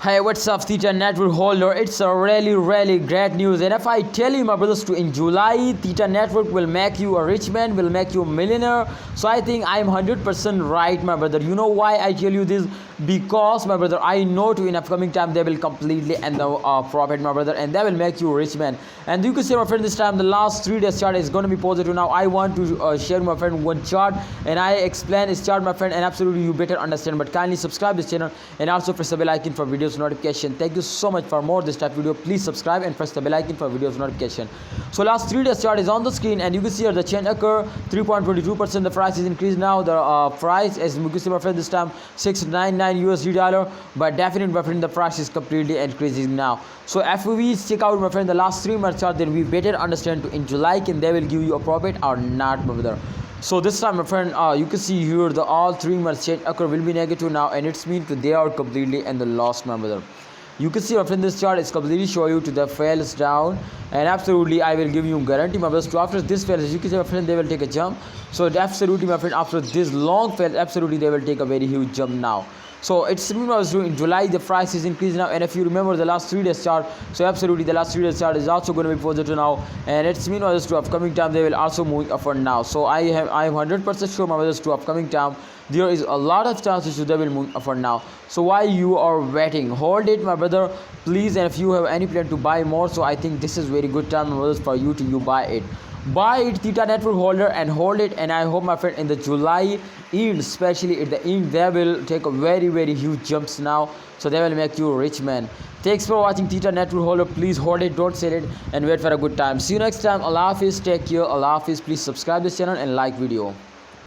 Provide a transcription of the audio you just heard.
Hey, what's up, Theta Network holder? It's a really great news. And if I tell you, my brothers, to in July, Theta Network will make you a rich man, will make you a millionaire. So I think I'm 100% right, my brother. You know why I tell you this? Because, my brother, I know to in upcoming time they will completely end the profit, my brother, and they will make you a rich man. And you can see, my friend, this time the last 3 days chart is going to be positive. Now I want to share, my friend, one chart, and I explain this chart, my friend, and absolutely you better understand. But kindly subscribe this channel and also press the bell icon for videos notification. Thank you so much. For more this type of video, please subscribe and press the bell icon for videos notification. So last 3 days chart is on the screen, and you can see here the change occur 3.22%. the price is increased now. The price, as you can see, my friend, this time $699 but definitely, my friend, the price is completely increasing now. So if we check out, my friend, the last 3 months chart, then we better understand in July can they will give you a profit or not, my brother. So this time, my friend, you can see here the all 3 months change occur will be negative now, and it's mean to they are completely in the loss, my brother. You can see, my friend, this chart is completely show you to the fails down, and absolutely I will give you guarantee, my brothers, to after this fails, you can see, my friend, they will take a jump. So absolutely, my friend, after this long fail, absolutely they will take a very huge jump now. So it's meanwhile in July the price is increasing now, and if you remember the last 3 days chart, so absolutely the last 3 days chart is also going to be positive now, and it's meanwhile to upcoming time they will also move upward now. So I am 100% sure, my brothers, to upcoming time there is a lot of chances to they will move upward now. So why you are waiting? Hold it, my brother, please. And if you have any plan to buy more, so I think this is very good time, my brothers, for you to buy it. Buy it, Theta Network holder, and hold it. And I hope, my friend, in the July end, especially at the end, they will take a very huge jumps now, so they will make you a rich man. Thanks for watching, Theta Network holder. Please hold it, don't sell it, and wait for a good time. See you next time. Allah Hafiz, take care. Allah Hafiz. Please subscribe this channel and like video.